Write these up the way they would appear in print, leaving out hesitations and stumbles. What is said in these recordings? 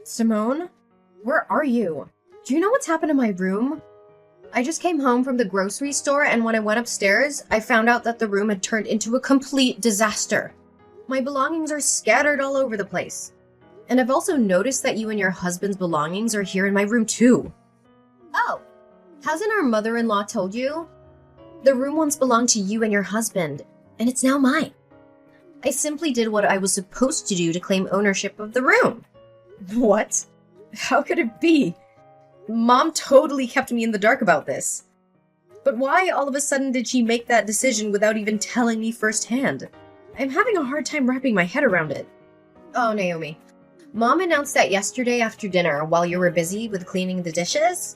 Simone? Where are you? Do you know what's happened to my room? I just came home from the grocery store, and when I went upstairs, I found out that the room had turned into a complete disaster. My belongings are scattered all over the place. And I've also noticed that you and your husband's belongings are here in my room too. Oh, hasn't our mother-in-law told you? The room once belonged to you and your husband, and it's now mine. I simply did what I was supposed to do to claim ownership of the room. What? How could it be? Mom totally kept me in the dark about this. But why all of a sudden did she make that decision without even telling me firsthand? I'm having a hard time wrapping my head around it. Oh, Naomi. Mom announced that yesterday after dinner while you were busy with cleaning the dishes.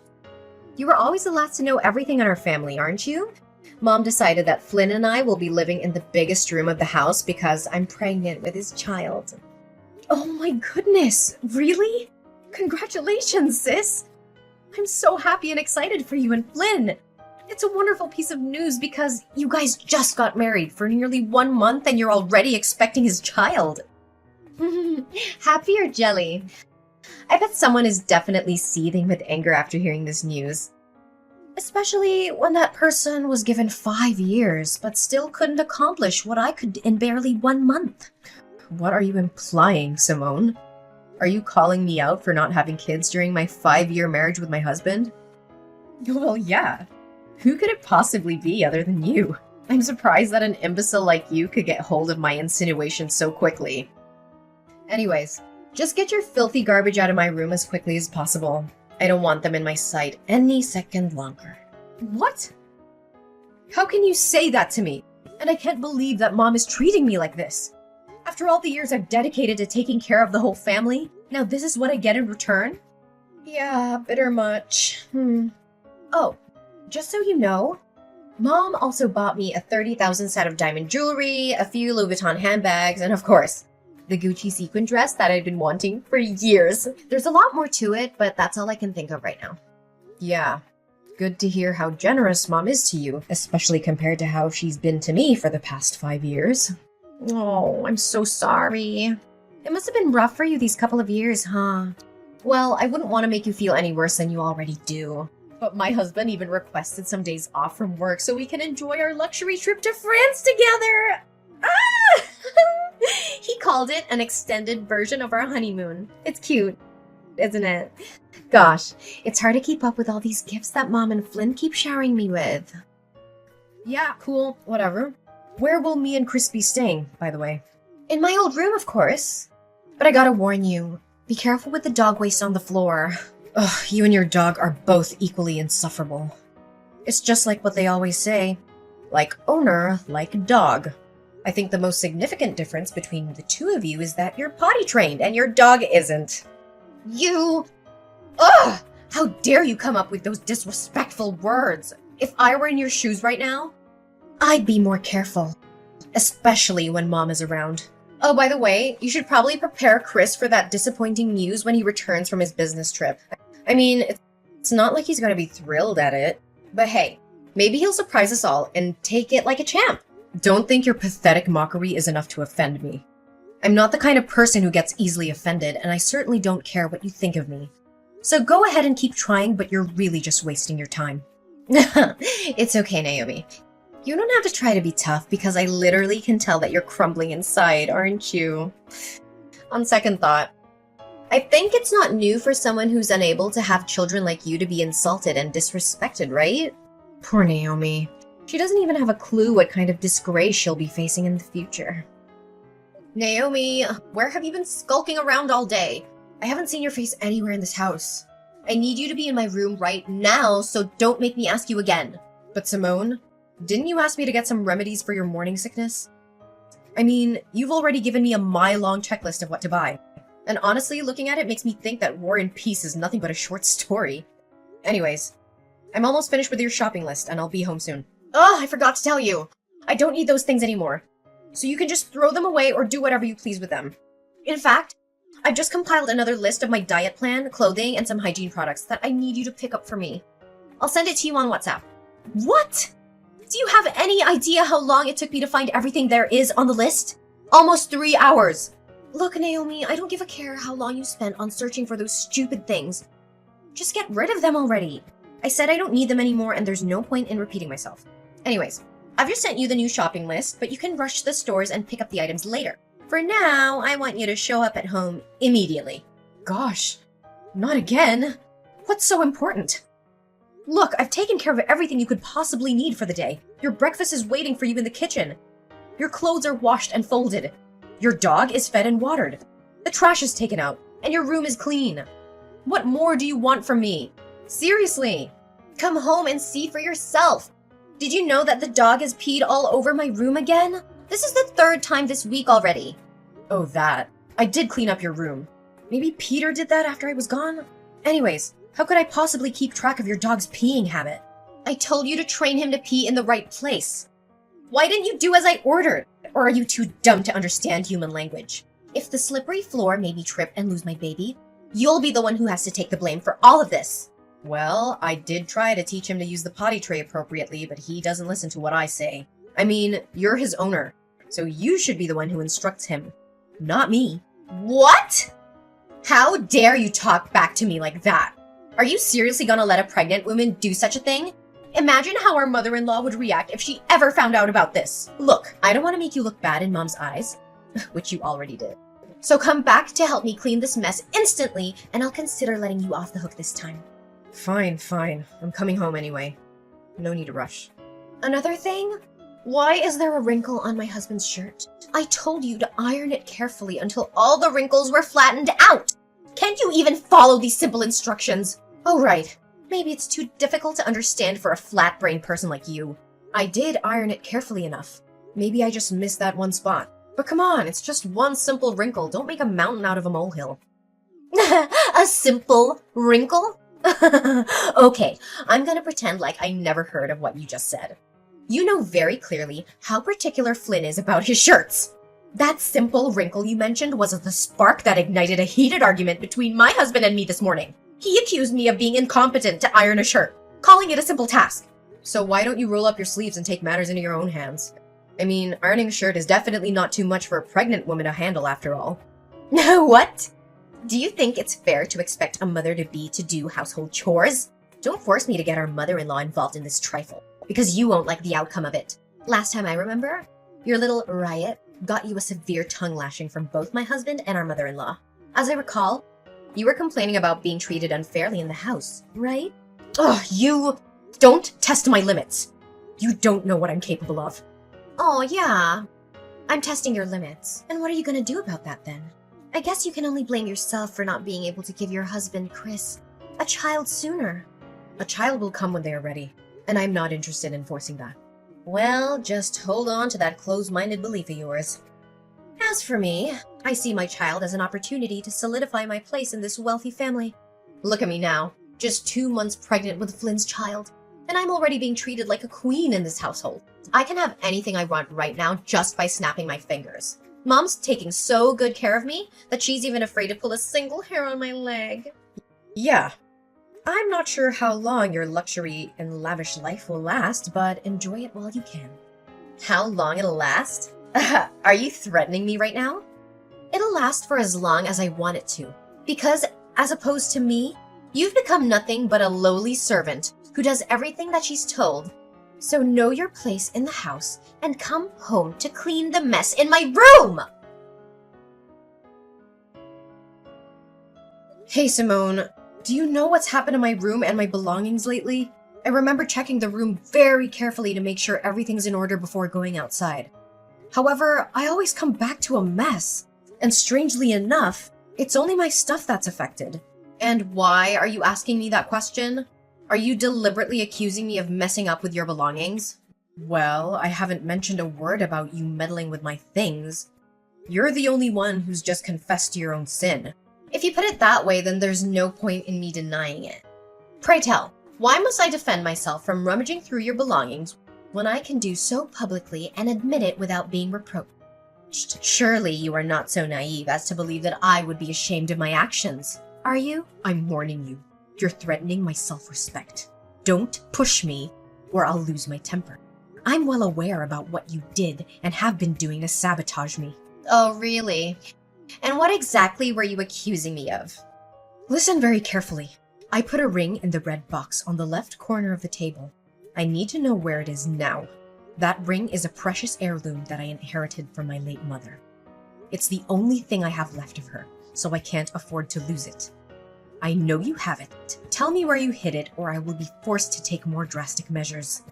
You were always the last to know everything in our family, aren't you? Mom decided that Flynn and I will be living in the biggest room of the house because I'm pregnant with his child. Oh my goodness, really? Congratulations, sis! I'm so happy and excited for you and Flynn. It's a wonderful piece of news because you guys just got married for nearly 1 month and you're already expecting his child. Happy or jelly? I bet someone is definitely seething with anger after hearing this news. Especially when that person was given 5 years but still couldn't accomplish what I could in barely 1 month. What are you implying, Simone? Are you calling me out for not having kids during my 5-year marriage with my husband? Well, yeah. Who could it possibly be other than you? I'm surprised that an imbecile like you could get hold of my insinuation so quickly. Anyways, just get your filthy garbage out of my room as quickly as possible. I don't want them in my sight any second longer. What? How can you say that to me? And I can't believe that Mom is treating me like this. After all the years I've dedicated to taking care of the whole family, now this is what I get in return? Yeah, bitter much. Oh, just so you know, Mom also bought me a 30,000 set of diamond jewelry, a few Louis Vuitton handbags, and of course, the Gucci sequin dress that I've been wanting for years. There's a lot more to it, but that's all I can think of right now. Yeah, good to hear how generous Mom is to you, especially compared to how she's been to me for the past 5 years. Oh, I'm so sorry. It must have been rough for you these couple of years, huh? Well, I wouldn't want to make you feel any worse than you already do. But my husband even requested some days off from work so we can enjoy our luxury trip to France together. Ah! He called it an extended version of our honeymoon. It's cute, isn't it? Gosh, it's hard to keep up with all these gifts that Mom and Flynn keep showering me with. Yeah, cool, whatever. Where will me and Chris be staying, by the way? In my old room, of course. But I gotta warn you, be careful with the dog waste on the floor. Ugh, you and your dog are both equally insufferable. It's just like what they always say. Like owner, like dog. I think the most significant difference between the two of you is that you're potty trained and your dog isn't. You... Ugh! How dare you come up with those disrespectful words? If I were in your shoes right now, I'd be more careful. Especially when Mom is around. Oh, by the way, you should probably prepare Chris for that disappointing news when he returns from his business trip. I mean, it's not like he's gonna be thrilled at it. But hey, maybe he'll surprise us all and take it like a champ. Don't think your pathetic mockery is enough to offend me. I'm not the kind of person who gets easily offended, and I certainly don't care what you think of me. So go ahead and keep trying, but you're really just wasting your time. It's okay, Naomi. You don't have to try to be tough because I literally can tell that you're crumbling inside, aren't you? On second thought, I think it's not new for someone who's unable to have children like you to be insulted and disrespected, right? Poor Naomi. She doesn't even have a clue what kind of disgrace she'll be facing in the future. Naomi, where have you been skulking around all day? I haven't seen your face anywhere in this house. I need you to be in my room right now, so don't make me ask you again. But Simone, didn't you ask me to get some remedies for your morning sickness? I mean, you've already given me a mile-long checklist of what to buy. And honestly, looking at it makes me think that War and Peace is nothing but a short story. Anyways, I'm almost finished with your shopping list, and I'll be home soon. Oh, I forgot to tell you. I don't need those things anymore. So you can just throw them away or do whatever you please with them. In fact, I've just compiled another list of my diet plan, clothing, and some hygiene products that I need you to pick up for me. I'll send it to you on WhatsApp. What? Do you have any idea how long it took me to find everything there is on the list? Almost 3 hours. Look, Naomi, I don't give a care how long you spent on searching for those stupid things. Just get rid of them already. I said I don't need them anymore, and there's no point in repeating myself. Anyways, I've just sent you the new shopping list, but you can rush to the stores and pick up the items later. For now, I want you to show up at home immediately. Gosh, not again. What's so important? Look, I've taken care of everything you could possibly need for the day. Your breakfast is waiting for you in the kitchen. Your clothes are washed and folded. Your dog is fed and watered. The trash is taken out, and your room is clean. What more do you want from me? Seriously, come home and see for yourself. Did you know that the dog has peed all over my room again? This is the third time this week already. Oh, that. I did clean up your room. Maybe Peter did that after I was gone? Anyways, how could I possibly keep track of your dog's peeing habit? I told you to train him to pee in the right place. Why didn't you do as I ordered? Or are you too dumb to understand human language? If the slippery floor made me trip and lose my baby, you'll be the one who has to take the blame for all of this. Well, I did try to teach him to use the potty tray appropriately, but he doesn't listen to what I say. I mean, you're his owner, so you should be the one who instructs him, not me. What? How dare you talk back to me like that? Are you seriously gonna let a pregnant woman do such a thing? Imagine how our mother-in-law would react if she ever found out about this. Look, I don't want to make you look bad in Mom's eyes, which you already did. So come back to help me clean this mess instantly, and I'll consider letting you off the hook this time. Fine. I'm coming home anyway. No need to rush. Another thing? Why is there a wrinkle on my husband's shirt? I told you to iron it carefully until all the wrinkles were flattened out. Can't you even follow these simple instructions? Oh, right. Maybe it's too difficult to understand for a flat-brained person like you. I did iron it carefully enough. Maybe I just missed that one spot. But come on, it's just one simple wrinkle. Don't make a mountain out of a molehill. A simple wrinkle? Okay, I'm gonna pretend like I never heard of what you just said. You know very clearly how particular Flynn is about his shirts. That simple wrinkle you mentioned was the spark that ignited a heated argument between my husband and me this morning. He accused me of being incompetent to iron a shirt, calling it a simple task. So why don't you roll up your sleeves and take matters into your own hands? I mean, ironing a shirt is definitely not too much for a pregnant woman to handle after all. What? Do you think it's fair to expect a mother-to-be to do household chores? Don't force me to get our mother-in-law involved in this trifle, because you won't like the outcome of it. Last time I remember, your little riot got you a severe tongue lashing from both my husband and our mother-in-law. As I recall, you were complaining about being treated unfairly in the house, right? Ugh, you don't test my limits. You don't know what I'm capable of. Oh, yeah. I'm testing your limits. And what are you gonna do about that then? I guess you can only blame yourself for not being able to give your husband, Chris, a child sooner. A child will come when they are ready, and I'm not interested in forcing that. Well, just hold on to that closed-minded belief of yours. As for me, I see my child as an opportunity to solidify my place in this wealthy family. Look at me now, just 2 months pregnant with Flynn's child, and I'm already being treated like a queen in this household. I can have anything I want right now just by snapping my fingers. Mom's taking so good care of me that she's even afraid to pull a single hair on my leg. Yeah. I'm not sure how long your luxury and lavish life will last, but enjoy it while you can. How long it'll last? Are you threatening me right now? It'll last for as long as I want it to, because as opposed to me, you've become nothing but a lowly servant who does everything that she's told. So know your place in the house and come home to clean the mess in my room! Hey, Simone. Do you know what's happened to my room and my belongings lately? I remember checking the room very carefully to make sure everything's in order before going outside. However, I always come back to a mess. And strangely enough, it's only my stuff that's affected. And why are you asking me that question? Are you deliberately accusing me of messing up with your belongings? Well, I haven't mentioned a word about you meddling with my things. You're the only one who's just confessed to your own sin. If you put it that way, then there's no point in me denying it. Pray tell, why must I defend myself from rummaging through your belongings when I can do so publicly and admit it without being reproached? Surely you are not so naive as to believe that I would be ashamed of my actions, are you? I'm warning you. You're threatening my self-respect. Don't push me, or I'll lose my temper. I'm well aware about what you did and have been doing to sabotage me. Oh, really? And what exactly were you accusing me of? Listen very carefully. I put a ring in the red box on the left corner of the table. I need to know where it is now. That ring is a precious heirloom that I inherited from my late mother. It's the only thing I have left of her, so I can't afford to lose it. I know you have it. Tell me where you hid it, or I will be forced to take more drastic measures.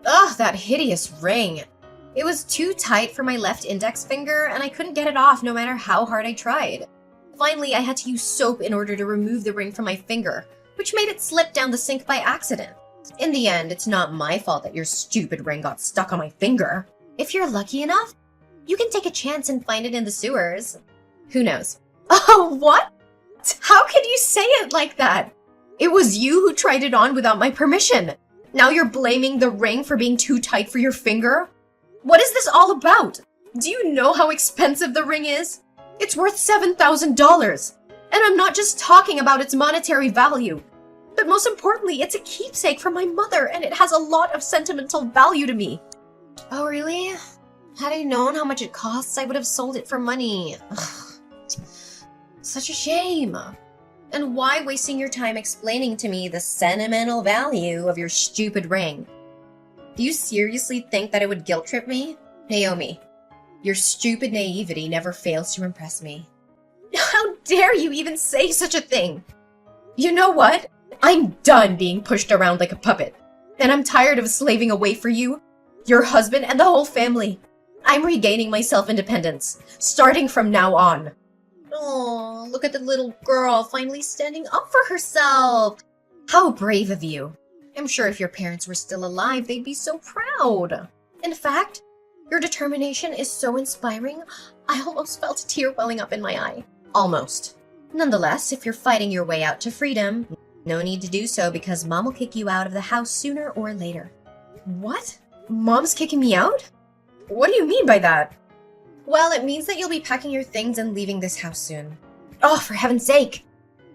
Ugh, that hideous ring. It was too tight for my left index finger, and I couldn't get it off no matter how hard I tried. Finally, I had to use soap in order to remove the ring from my finger, which made it slip down the sink by accident. In the end, it's not my fault that your stupid ring got stuck on my finger. If you're lucky enough, you can take a chance and find it in the sewers. Who knows? Oh, what? How can you say it like that? It was you who tried it on without my permission. Now you're blaming the ring for being too tight for your finger? What is this all about? Do you know how expensive the ring is? It's worth $7,000. And I'm not just talking about its monetary value. But most importantly, it's a keepsake from my mother, and it has a lot of sentimental value to me. Oh, really? Had I known how much it costs, I would have sold it for money. Ugh. Such a shame. And why wasting your time explaining to me the sentimental value of your stupid ring? Do you seriously think that it would guilt trip me? Naomi, your stupid naivety never fails to impress me. How dare you even say such a thing? You know what? I'm done being pushed around like a puppet. And I'm tired of slaving away for you, your husband, and the whole family. I'm regaining my self-independence, starting from now on. Oh, look at the little girl finally standing up for herself. How brave of you. I'm sure if your parents were still alive, they'd be so proud. In fact, your determination is so inspiring, I almost felt a tear welling up in my eye. Almost. Nonetheless, if you're fighting your way out to freedom, no need to do so because Mom will kick you out of the house sooner or later. What? Mom's kicking me out? What do you mean by that? Well, it means that you'll be packing your things and leaving this house soon. Oh, for heaven's sake!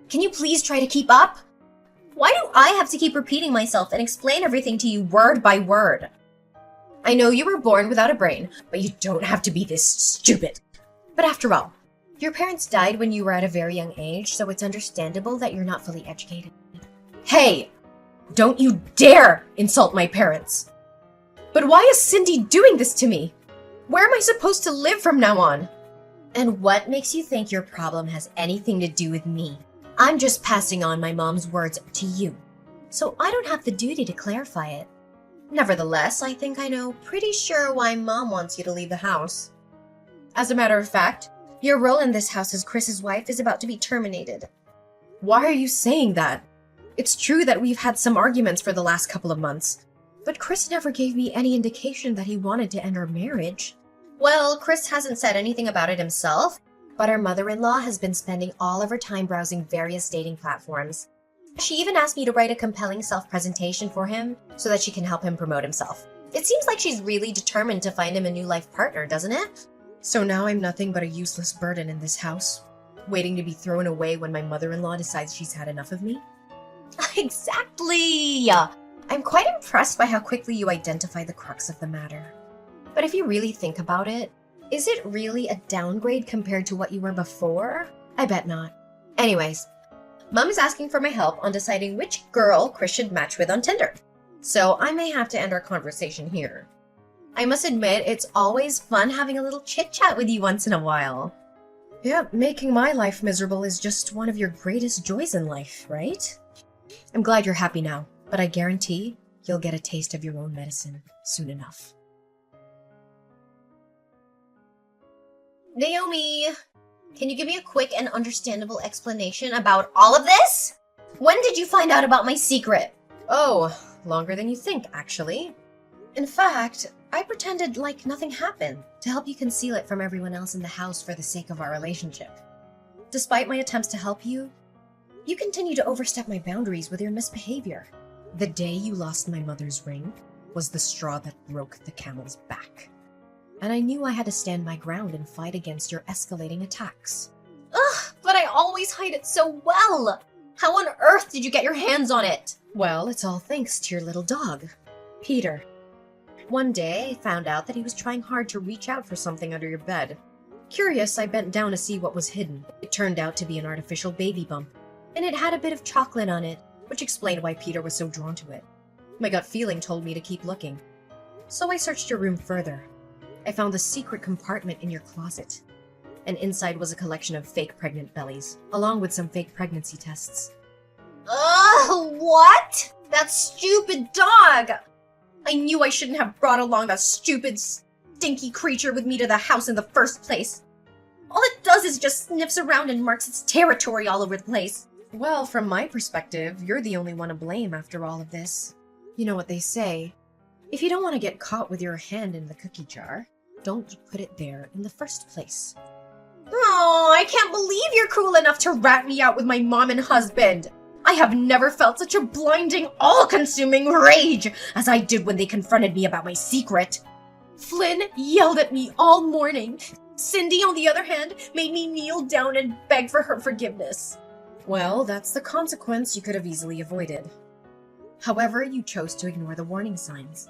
Can you please try to keep up? Why do I have to keep repeating myself and explain everything to you word by word? I know you were born without a brain, but you don't have to be this stupid. But after all, your parents died when you were at a very young age, so it's understandable that you're not fully educated. Hey! Don't you dare insult my parents! But why is Cindy doing this to me? Where am I supposed to live from now on? And what makes you think your problem has anything to do with me? I'm just passing on my mom's words to you, so I don't have the duty to clarify it. Nevertheless, I think I know pretty sure why Mom wants you to leave the house. As a matter of fact, your role in this house as Chris's wife is about to be terminated. Why are you saying that? It's true that we've had some arguments for the last couple of months, but Chris never gave me any indication that he wanted to end our marriage. Well, Chris hasn't said anything about it himself, but our mother-in-law has been spending all of her time browsing various dating platforms. She even asked me to write a compelling self-presentation for him so that she can help him promote himself. It seems like she's really determined to find him a new life partner, doesn't it? So now I'm nothing but a useless burden in this house, waiting to be thrown away when my mother-in-law decides she's had enough of me? Exactly! I'm quite impressed by how quickly you identify the crux of the matter. But if you really think about it, is it really a downgrade compared to what you were before? I bet not. Anyways, Mom is asking for my help on deciding which girl Chris should match with on Tinder. So I may have to end our conversation here. I must admit, it's always fun having a little chit-chat with you once in a while. Yep, making my life miserable is just one of your greatest joys in life, right? I'm glad you're happy now, but I guarantee you'll get a taste of your own medicine soon enough. Naomi, can you give me a quick and understandable explanation about all of this? When did you find out about my secret? Oh, longer than you think, actually. In fact, I pretended like nothing happened to help you conceal it from everyone else in the house for the sake of our relationship. Despite my attempts to help you, you continue to overstep my boundaries with your misbehavior. The day you lost my mother's ring was the straw that broke the camel's back. And I knew I had to stand my ground and fight against your escalating attacks. Ugh, but I always hide it so well! How on earth did you get your hands on it? Well, it's all thanks to your little dog, Peter. One day, I found out that he was trying hard to reach out for something under your bed. Curious, I bent down to see what was hidden. It turned out to be an artificial baby bump, and it had a bit of chocolate on it, which explained why Peter was so drawn to it. My gut feeling told me to keep looking. So I searched your room further. I found a secret compartment in your closet, and inside was a collection of fake pregnant bellies, along with some fake pregnancy tests. Ugh, what? That stupid dog! I knew I shouldn't have brought along that stupid, stinky creature with me to the house in the first place. All it does is just sniffs around and marks its territory all over the place. Well, from my perspective, you're the only one to blame after all of this. You know what they say, if you don't want to get caught with your hand in the cookie jar, don't put it there in the first place. Oh, I can't believe you're cruel enough to rat me out with my mom and husband. I have never felt such a blinding, all-consuming rage as I did when they confronted me about my secret. Flynn yelled at me all morning. Cindy, on the other hand, made me kneel down and beg for her forgiveness. Well, that's the consequence you could have easily avoided. However, you chose to ignore the warning signs.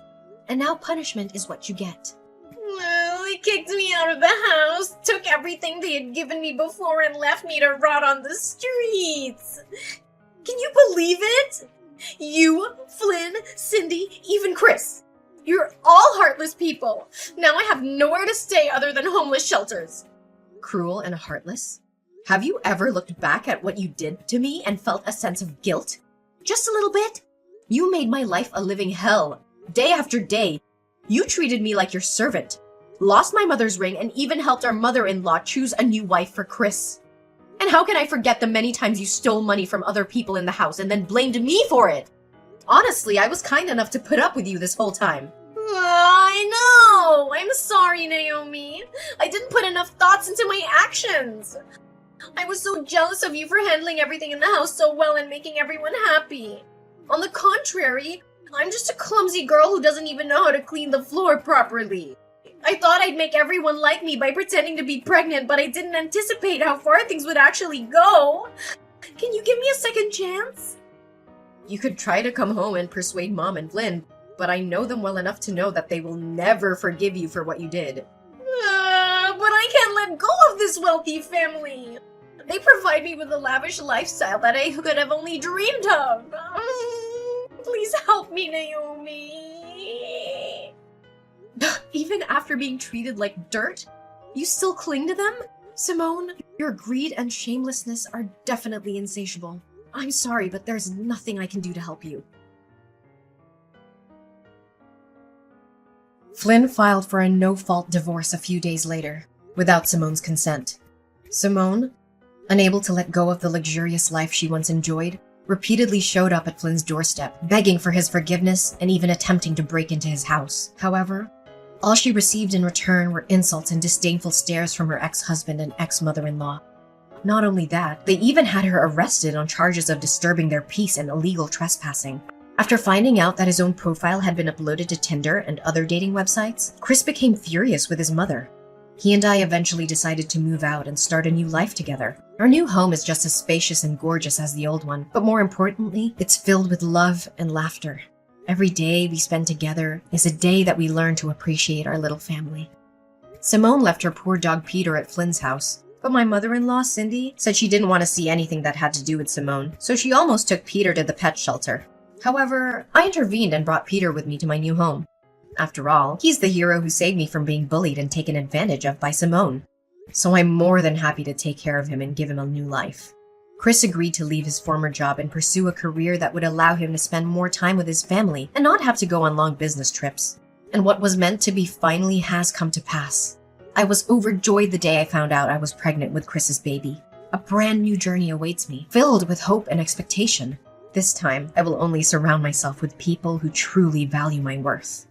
And now punishment is what you get. Well, they kicked me out of the house, took everything they had given me before, and left me to rot on the streets. Can you believe it? You, Flynn, Cindy, even Chris. You're all heartless people. Now I have nowhere to stay other than homeless shelters. Cruel and heartless? Have you ever looked back at what you did to me and felt a sense of guilt? Just a little bit? You made my life a living hell. Day after day, you treated me like your servant, lost my mother's ring, and even helped our mother-in-law choose a new wife for Chris. And how can I forget the many times you stole money from other people in the house and then blamed me for it? Honestly, I was kind enough to put up with you this whole time. I know! I'm sorry, Naomi. I didn't put enough thoughts into my actions. I was so jealous of you for handling everything in the house so well and making everyone happy. On the contrary, I'm just a clumsy girl who doesn't even know how to clean the floor properly. I thought I'd make everyone like me by pretending to be pregnant, but I didn't anticipate how far things would actually go. Can you give me a second chance? You could try to come home and persuade Mom and Flynn, but I know them well enough to know that they will never forgive you for what you did. But I can't let go of this wealthy family. They provide me with a lavish lifestyle that I could have only dreamed of. Please help me, Naomi. Even after being treated like dirt, you still cling to them? Simone, your greed and shamelessness are definitely insatiable. I'm sorry, but there's nothing I can do to help you. Flynn filed for a no-fault divorce a few days later, without Simone's consent. Simone, unable to let go of the luxurious life she once enjoyed, repeatedly showed up at Flynn's doorstep, begging for his forgiveness and even attempting to break into his house. However, all she received in return were insults and disdainful stares from her ex-husband and ex-mother-in-law. Not only that, they even had her arrested on charges of disturbing their peace and illegal trespassing. After finding out that his own profile had been uploaded to Tinder and other dating websites, Chris became furious with his mother. He and I eventually decided to move out and start a new life together. Our new home is just as spacious and gorgeous as the old one, but more importantly, it's filled with love and laughter. Every day we spend together is a day that we learn to appreciate our little family. Simone left her poor dog Peter at Flynn's house, but my mother-in-law, Cindy, said she didn't want to see anything that had to do with Simone, so she almost took Peter to the pet shelter. However, I intervened and brought Peter with me to my new home. After all, he's the hero who saved me from being bullied and taken advantage of by Simone. So I'm more than happy to take care of him and give him a new life. Chris agreed to leave his former job and pursue a career that would allow him to spend more time with his family and not have to go on long business trips. And what was meant to be finally has come to pass. I was overjoyed the day I found out I was pregnant with Chris's baby. A brand new journey awaits me, filled with hope and expectation. This time, I will only surround myself with people who truly value my worth.